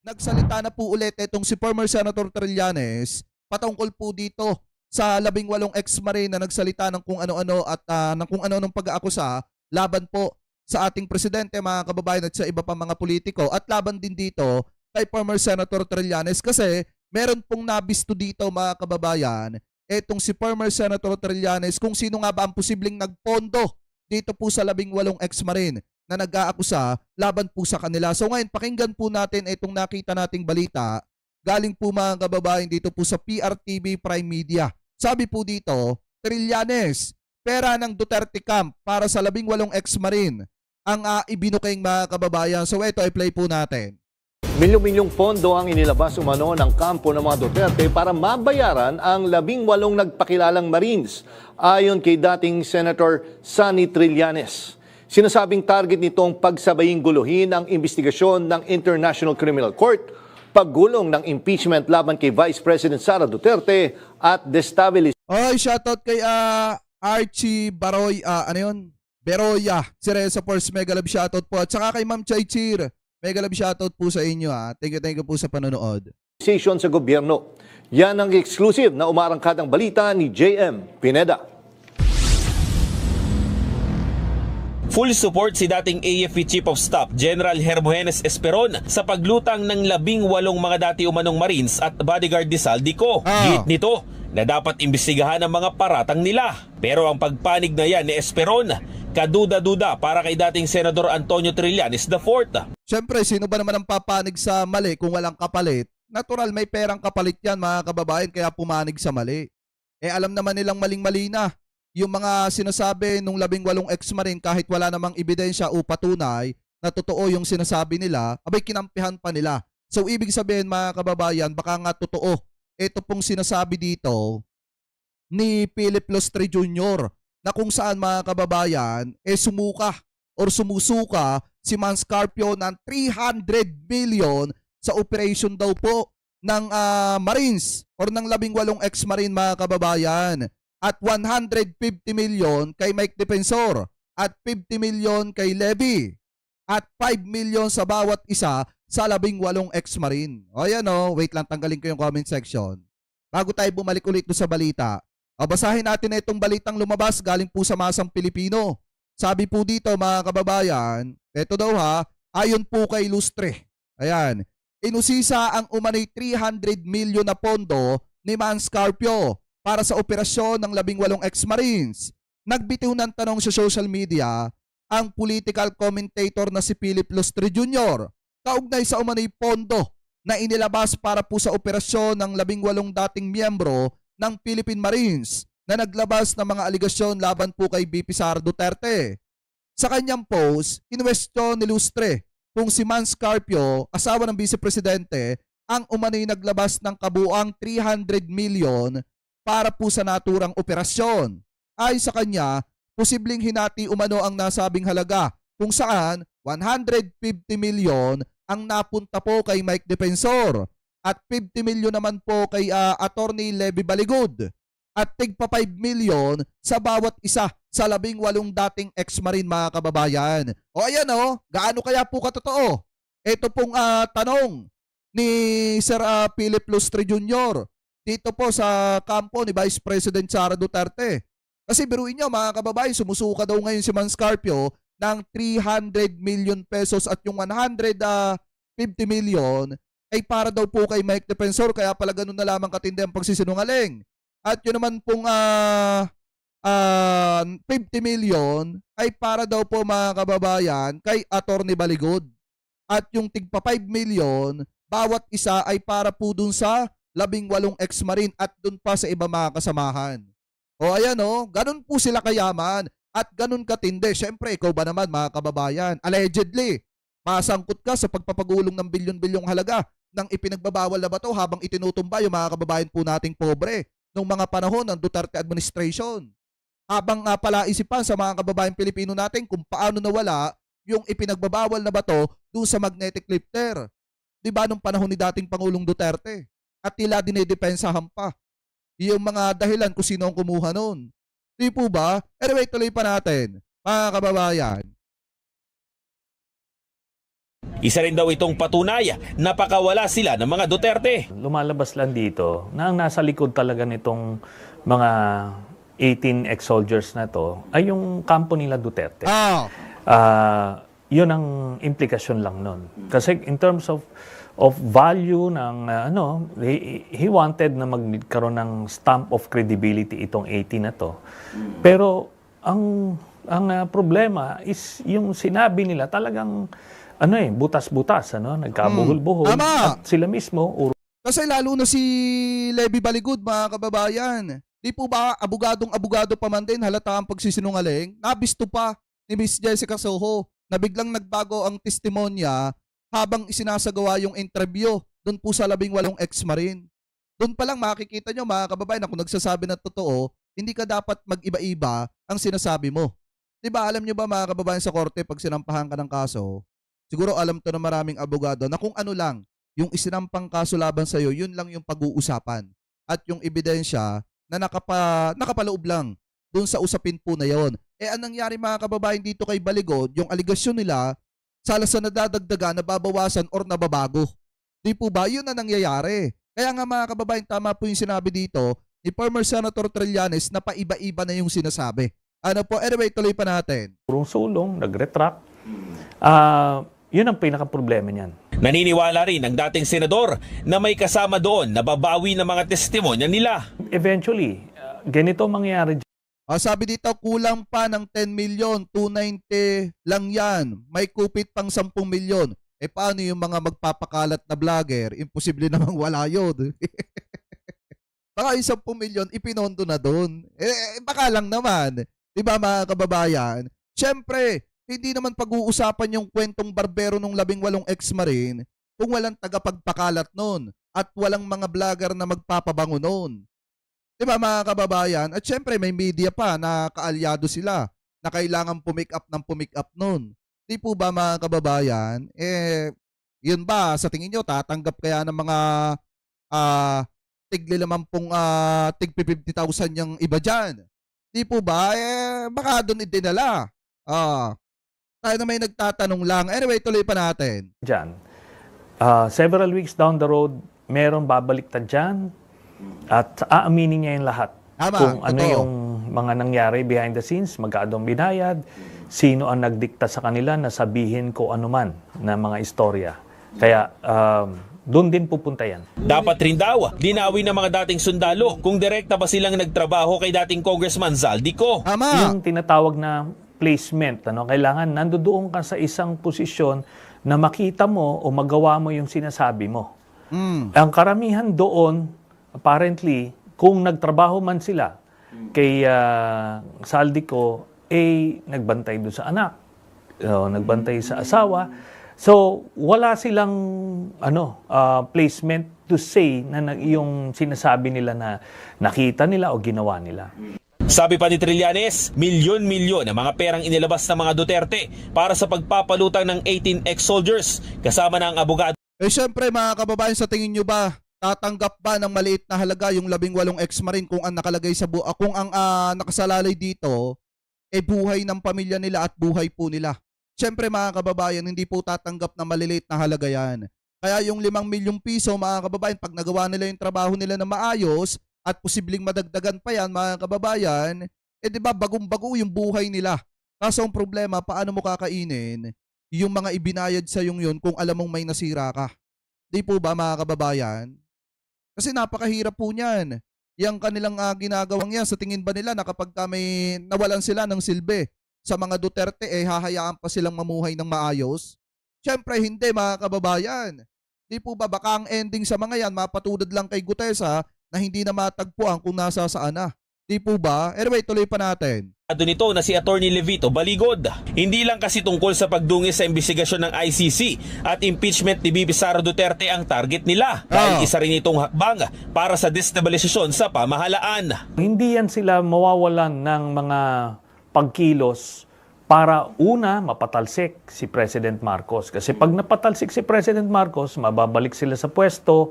Nagsalita na po ulit itong si former Senator Trillanes patungkol po dito sa 18 ex-marine na nagsalita ng kung ano-ano at ng kung ano-anong pag-aakusa laban po sa ating presidente, mga kababayan, at sa iba pang mga politiko, at laban din dito kay former Senator Trillanes kasi meron pong nabisto dito, mga kababayan, etong si former Senator Trillanes kung sino nga ba ang posibleng nagpondo dito po sa 18 ex-marine na nag-aakusa laban po sa kanila. So ngayon, pakinggan po natin itong nakita nating balita galing po, mga kababayan, dito po sa PRTV Prime Media. Sabi po dito, Trillanes, pera ng Duterte Camp para sa 18 ex-marine ang ibinukeng, mga kababayan. So ito, i-play po natin. Milyong-milyong pondo ang inilabas umano ng kampo ng mga Duterte para mabayaran ang 18 nagpakilalang Marines, ayon kay dating Senator Sonny Trillanes. Sinasabing target nitong pagsabaying guluhin ang investigasyon ng International Criminal Court, paggulong ng impeachment laban kay Vice President Sara Duterte at destabilization. Oy, shoutout kay Archie Baroy, ano yun? Beroya, si Reza Force, mega love shoutout po. At saka kay Ma'am Chay Cheer, mega love shoutout po sa inyo. Thank you po sa panonood. Sa gobyerno. Yan ang exclusive na umarangkadang balita ni JM Pineda. Full support si dating AFP Chief of Staff General Hermogenes Esperon sa paglutang ng 18 mga dati umanong Marines at bodyguard ni Saldico. Git nito na dapat imbestigahan ang mga paratang nila. Pero ang pagpanig na yan ni Esperon, kaduda-duda para kay dating Senador Antonio Trillanes IV. Siyempre, sino ba naman ang papanig sa mali kung walang kapalit? Natural, may perang kapalit yan, mga kababayan, kaya pumanig sa mali. Alam naman nilang maling-mali na yung mga sinasabi nung 18 ex-marine, kahit wala namang ebidensya o patunay na totoo yung sinasabi nila, abay kinampihan pa nila. So ibig sabihin, mga kababayan, baka nga totoo ito pong sinasabi dito ni Philip Lustre Jr. na kung saan, mga kababayan, sumuka or sumusuka si Mans Carpio ng 300 billion sa operation daw po ng Marines or ng 18 ex-marine, mga kababayan. At 150 million kay Mike Defensor at 50 million kay Levy at 5 million sa bawat isa sa 18 ex-marine. O yan o, wait lang, tanggalin ko yung comment section bago tayo bumalik ulit sa balita. Basahin natin na itong balitang lumabas galing po sa Masang Pilipino. Sabi po dito, mga kababayan, ito daw ayon po kay Lustre, ayan, inusisa ang umanay 300 million na pondo ni Mans Carpio para sa operasyon ng 18 ex-marines. Nagbitiw ng tanong sa social media ang political commentator na si Philip Lustre Jr. kaugnay sa umanay pondo na inilabas para po sa operasyon ng 18 dating miyembro ng Philippine Marines na naglabas ng mga aligasyon laban po kay BP Sara Duterte. Sa kanyang post, inwestiyon ni Lustre kung si Mans Carpio, asawa ng Vice Presidente, ang umanay naglabas ng kabuang 300 million para po sa naturang operasyon. Ay sa kanya, posibleng hinati umano ang nasabing halaga kung saan 150 million ang napunta po kay Mike Defensor at 50 million naman po kay Attorney Levy Baligud at tigpa 5 million sa bawat isa sa 18 dating ex-marine, mga kababayan. O ayan o, gaano kaya po katotoo? Ito pong tanong ni Sir Philip Lustre Jr. dito po sa kampo ni Vice President Sara Duterte. Kasi biruin nyo, mga kababayan, sumusuka daw ngayon si Mans Carpio ng 300 million pesos at yung 150 million ay para daw po kay Mike Defensor, kaya pala ganun na lamang katindi ang pagsisinungaling. At yun naman pong 50 million ay para daw po, mga kababayan, kay Attorney Baligod. At yung tigpa 5 million, bawat isa ay para po dun sa 18 ex-marine at dun pa sa iba mga kasamahan. O ayan o, ganun po sila kayaman at ganun katindi. Siyempre, ikaw ba naman, mga kababayan, allegedly, masangkot ka sa pagpapagulong ng bilyon-bilyong halaga ng ipinagbabawal na bato habang itinutumba yung mga kababayan po nating pobre nung mga panahon ng Duterte administration. Habang palaisipan sa mga kababayan Pilipino natin kung paano nawala yung ipinagbabawal na bato doon sa magnetic lifter. Diba nung panahon ni dating Pangulong Duterte? At tila dinidepensahan pa yung mga dahilan kung sino ang kumuha nun. Di po ba? Anyway, tuloy pa natin, mga kababayan. Isa rin daw itong patunay na pakawala sila ng mga Duterte. Lumalabas lang dito na ang nasa likod talaga nitong mga 18 ex-soldiers na to ay yung kampo nila Duterte. Yun ang implikasyon lang nun. Kasi in terms of value ng he wanted na magkaroon ng stamp of credibility itong 18 na to. Pero ang problema is yung sinabi nila talagang butas-butas, nagkabuhol-buhol. Tama. At sila mismo Kasi lalo na si Levy Baligud, mga kababayan. Di po ba abogadong-abogado pa man din, halata ang pagsisinungaling? Nabisto pa ni Miss Jessica Soho na biglang nagbago ang testimonya habang isinasagawa yung interview doon po sa 18 ex-marine. Doon pa lang makikita nyo, mga kababayan, na kung nagsasabi ng totoo, hindi ka dapat mag-iba-iba ang sinasabi mo. Diba, alam nyo ba, mga kababayan, sa korte, pag sinampahan ka ng kaso, siguro alam to ng maraming abogado na kung ano lang, yung isinampang kaso laban sa'yo, yun lang yung pag-uusapan. At yung ebidensya na nakapaloob lang dun sa usapin po na yon. Anong nangyari, mga kababayan, dito kay Baligod, yung aligasyon nila, salas na nadadagdagan, nababawasan, or nababago. Di po ba? Yun na nangyayari. Kaya nga, mga kababayan, tama po yung sinabi dito ni former Senator Trillanes na paiba-iba na yung sinasabi. Ano po? Anyway, tuloy pa natin. sulong, nag-retract. Yun ang pinaka-problema niyan. Naniniwala rin ang dating senador na may kasama doon na babawi ng mga testimonya nila. Eventually, ganito mangyayari. Sabi dito, kulang pa ng 10 million, 290 lang yan. May kupit pang 10 million. Paano yung mga magpapakalat na vlogger? Imposible namang wala yun. Baka yung 10 million, ipinondo na doon. Baka lang naman. Diba, mga kababayan? Siyempre, hindi naman pag-uusapan yung kwentong barbero ng 18 ex-marine kung walang tagapagpakalat nun at walang mga vlogger na magpapabango nun. Diba, mga kababayan? At syempre may media pa na kaalyado sila na kailangan pumick up nun. Di po ba, mga kababayan? Yun ba, sa tingin nyo, tatanggap kaya ng mga tigli naman pong tig 50,000 yung iba dyan? Di po ba? Baka doon idinala. Tayo na may nagtatanong lang. Anyway, tuloy pa natin. Diyan. Several weeks down the road, meron babaliktad dyan at aaminin niya yung lahat. Tama, Kung ano totoo. yung mga nangyari behind the scenes, magkaadong binayad, sino ang nagdikta sa kanila na sabihin ko anuman na mga istorya. Kaya doon din pupunta yan. Dapat rin daw, linawin ng mga dating sundalo kung direkta ba silang nagtrabaho kay dating Congressman Zaldico. Tama. Yung tinatawag na placement, kailangan nandoon ka sa isang posisyon na makita mo o magawa mo yung sinasabi mo. Ang karamihan doon, apparently, kung nagtrabaho man sila kay Zaldico, nagbantay doon sa anak, nagbantay sa asawa. So, wala silang placement to say na yung sinasabi nila na nakita nila o ginawa nila. Sabi pa ni Trillanes, milyon-milyon ang mga perang inilabas ng mga Duterte para sa pagpapalutang ng 18 ex-soldiers kasama na ang abogado. Syempre, mga kababayan, sa tingin nyo ba, tatanggap ba ng maliit na halaga yung 18 ex-marine kung ang nakalagay sa kung ang nakasalalay dito buhay ng pamilya nila at buhay po nila? Syempre, mga kababayan, hindi po tatanggap na maliliit na halaga yan. Kaya yung 5 milyong piso, mga kababayan, pag nagawa nila yung trabaho nila na maayos at posibleng madagdagan pa yan, mga kababayan, di ba, bagong-bago yung buhay nila. Kaso ang problema, paano mo kakainin yung mga ibinayad sa yung yun kung alam mong may nasira ka? Di po ba, mga kababayan? Kasi napakahirap po niyan. Yang kanilang ginagawang yan, sa tingin ba nila na kapag may nawalan sila ng silbi sa mga Duterte, hahayaan pa silang mamuhay ng maayos? Siyempre, hindi, mga kababayan. Di po ba, baka ang ending sa mga yan, mapatulad lang kay Gutesa na hindi na matagpuan kung nasa saan na. Di po ba? Anyway, tuloy pa natin. Nito na si Attorney Levito Baligod. Hindi lang kasi tungkol sa pagdungis sa investigasyon ng ICC at impeachment ni Bibi Sara Duterte ang target nila. Dahil isa rin itong hakbang para sa destabilisasyon sa pamahalaan. Hindi yan sila mawawalan ng mga pagkilos para una, mapatalsik si President Marcos. Kasi pag napatalsik si President Marcos, mababalik sila sa pwesto,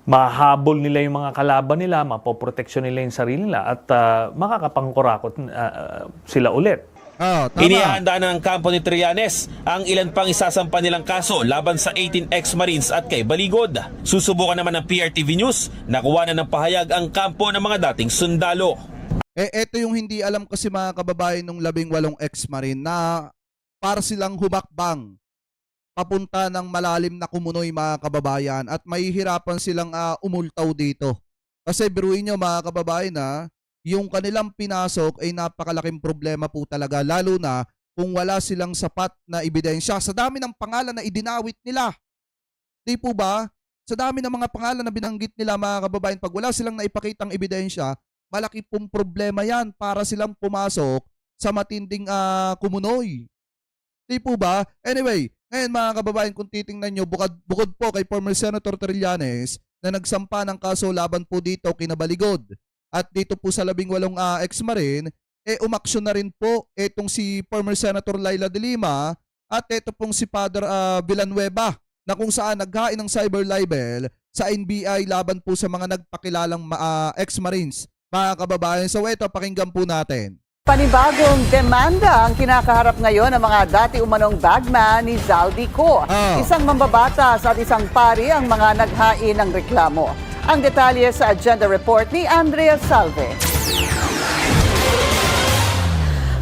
mahabol nila yung mga kalaban nila, mapoproteksyon nila yung sarili nila, at makakapangkurakot sila ulit. Tama. Inihahanda ng kampo ni Trillanes ang ilan pang isasampa nilang kaso laban sa 18 ex-Marines at kay Baligod. Susubukan naman ng PRTV News na kuha na ng pahayag ang kampo ng mga dating sundalo. Eto yung hindi alam kasi mga kababayan ng 18 ex-Marine na para silang humakbang papunta ng malalim na kumunoy mga kababayan at mahihirapan silang umultaw dito. Kasi biruin nyo mga kababayan yung kanilang pinasok ay napakalaking problema po talaga, lalo na kung wala silang sapat na ebidensya sa dami ng pangalan na idinawit nila. Di po ba? Sa dami ng mga pangalan na binanggit nila mga kababayan, pag wala silang naipakitang ebidensya, malaki pong problema yan para silang pumasok sa matinding kumunoy. Di po ba? Anyway, ngayon mga kababayan, kung titingnan nyo, bukod po kay former Senator Trillanes na nagsampa ng kaso laban po dito kina Baligod at dito po sa 18 ex-Marine, umaksyon na rin po itong si former Senator Laila de Lima at ito pong si Father Villanueva na kung saan naghain ng cyber libel sa NBI laban po sa mga nagpakilalang ex-Marines. Mga kababayan, so ito, pakinggan po natin. Panibagong demanda ang kinakaharap ngayon ng mga dati umanong bagman ni Zaldico. Isang mambabatas at isang pari ang mga naghain ng reklamo. Ang detalye sa agenda report ni Andrea Salve.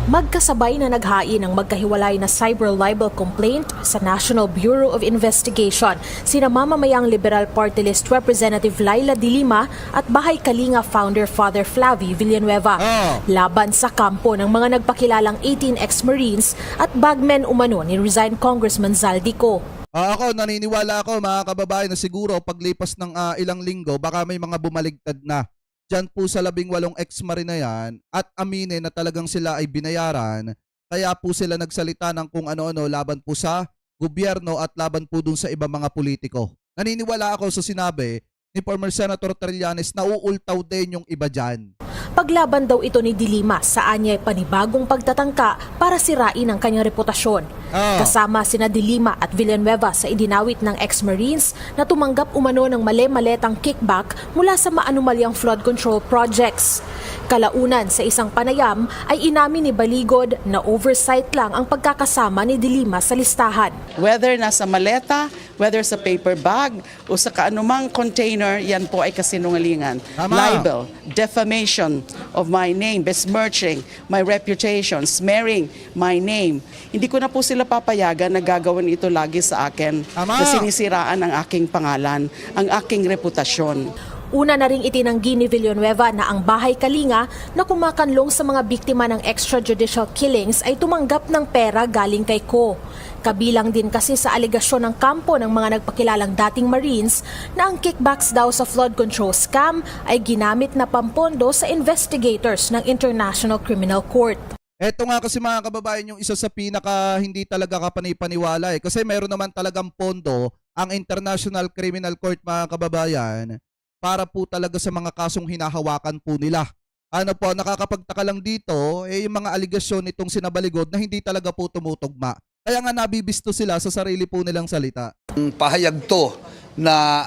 Magkasabay na naghain ng magkahiwalay na cyber libel complaint sa National Bureau of Investigation sina mamamayang Liberal Party List Representative Laila de Lima at Bahay Kalinga founder Father Flavie Villanueva laban sa kampo ng mga nagpakilalang 18 ex-Marines at bagmen umano ni resigned Congressman Zaldico. Ako, naniniwala ako mga kababayan na siguro paglipas ng ilang linggo baka may mga bumaligtad na dyan po sa 18 ex-Marine na yan at aminin na talagang sila ay binayaran. Kaya po sila nagsalita ng kung ano-ano laban po sa gobyerno at laban po dun sa ibang mga politiko. Naniniwala ako sa sinabi ni former Senator Trillanes na uultaw din yung iba dyan. Paglaban daw ito ni de Lima sa anyay panibagong pagtatangka para sirain ang kanyang reputasyon. Kasama sina de Lima at Villanueva sa idinawit ng ex-Marines na tumanggap umano ng male-maletang kickback mula sa maanumalyang flood control projects. Kalaunan sa isang panayam ay inamin ni Baligod na oversight lang ang pagkakasama ni de Lima sa listahan. Whether nasa maleta, whether sa paper bag o sa kaanumang container, yan po ay kasinungalingan. Libel, defamation of my name, besmirching my reputation, smearing my name. Hindi ko na po sila papayagan na gagawin ito lagi sa akin na sinisiraan ang aking pangalan, ang aking reputasyon. Una na ring itinanggi ni Villanueva na ang Bahay Kalinga na kumakanlong sa mga biktima ng extrajudicial killings ay tumanggap ng pera galing kay Ko. Kabilang din kasi sa alegasyon ng kampo ng mga nagpakilalang dating Marines na ang kickbacks daw sa flood control scam ay ginamit na pampondo sa investigators ng International Criminal Court. Eto nga kasi mga kababayan yung isa sa pinaka hindi talaga kapanipaniwala kasi meron naman talagang pondo ang International Criminal Court mga kababayan para po talaga sa mga kasong hinahawakan po nila. Ano po, nakakapagtaka lang dito, yung mga aligasyon nitong sinabaligod na hindi talaga po tumutugma. Kaya nga nabibisto sila sa sarili po nilang salita. Pahayag to na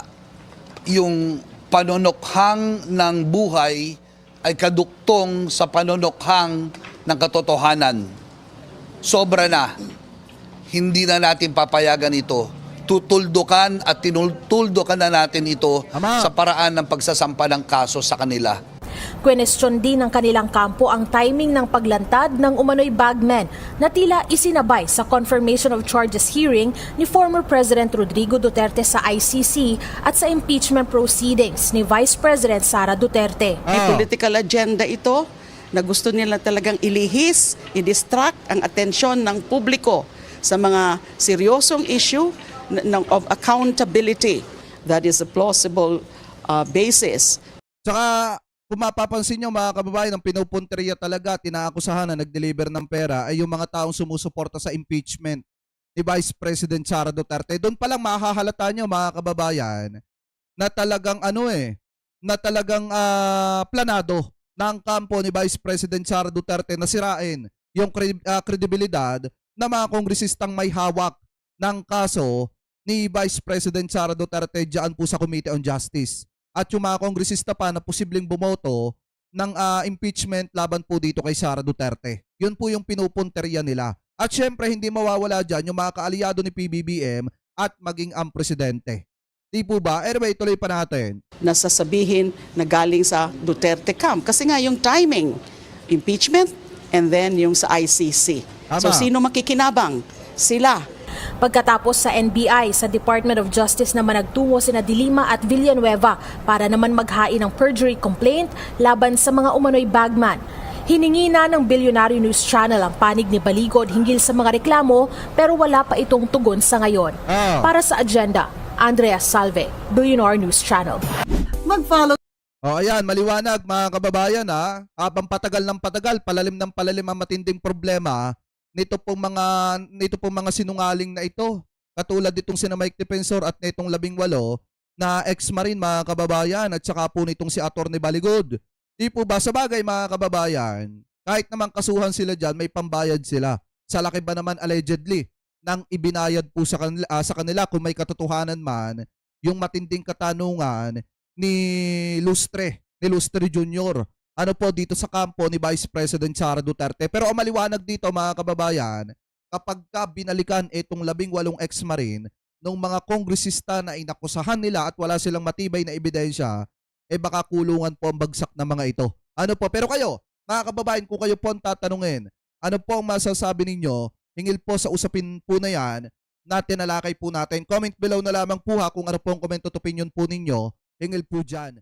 yung panonokhang ng buhay ay kaduktong sa panonokhang ng katotohanan. Sobra na. Hindi na natin papayagan ito. Tutuldukan at tinutuldukan na natin ito sa paraan ng pagsasampa ng kaso sa kanila. Kwenestyon din ng kanilang kampo ang timing ng paglantad ng umano'y bagmen na tila isinabay sa confirmation of charges hearing ni former President Rodrigo Duterte sa ICC at sa impeachment proceedings ni Vice President Sara Duterte. May political agenda ito na gusto nila talagang ilihis, i-distract ang atensyon ng publiko sa mga seryosong issue of accountability that is a plausible basis. Saka kung mapapansin nyo mga kababayan, ang pinupunteriya talaga at inaakusahan na nag-deliver ng pera ay yung mga taong sumusuporta sa impeachment ni Vice President Sara Duterte. Doon pa lang mahahalata nyo mga kababayan na talagang planado ng kampo ni Vice President Sara Duterte na sirain yung kredibilidad na mga kongresistang may hawak ng kaso ni Vice President Sara Duterte diyan po sa Committee on Justice. At yung mga kongresista pa na posibleng bumoto ng impeachment laban po dito kay Sara Duterte. Yun po yung pinupunteriya nila. At syempre, hindi mawawala dyan yung mga kaalyado ni PBBM at maging ang presidente. Di po ba? Anyway, tuloy pa natin. Nasasabihin na galing sa Duterte camp. Kasi nga yung timing, impeachment and then yung sa ICC. So Tama. sino makikinabang? Sila. Pagkatapos sa NBI, sa Department of Justice naman nagtungo sina De Lima at Villanueva para naman maghain ng perjury complaint laban sa mga umano'y bagman. Hiningi na ng Billionaire News Channel ang panig ni Baligod hinggil sa mga reklamo pero wala pa itong tugon sa ngayon. Para sa agenda, Andrea Salve, Billionaire News Channel. Mag-follow Ayan, maliwanag mga kababayan ha. Habang patagal ng patagal, palalim ng palalim ang matinding problema nito pong mga sinungaling na ito. Katulad ditong sina Mike Defensor at nitong 18 na ex-marine mga kababayan at saka po nitong si Atty. Baligod. Di po ba sa bagay mga kababayan, kahit naman kasuhan sila dyan, may pambayad sila. Sa laki ba naman allegedly nang ibinayad po sa kanila kung may katotohanan man yung matinding katanungan ni Lustre Jr. Ano po dito sa kampo ni Vice President Sara Duterte. Pero ang maliwanag dito mga kababayan, kapag binalikan itong 18 ex-marine ng mga kongresista na inakusahan nila at wala silang matibay na ebidensya, baka kulungan po ang bagsak na mga ito. Ano po? Pero kayo, mga kababayan, kung kayo po ang tatanungin, ano po ang masasabi ninyo hingil po sa usapin po na yan na tinalakay po natin? Comment below na lamang po ha kung ano po ang comment at opinion po ninyo hingil po dyan.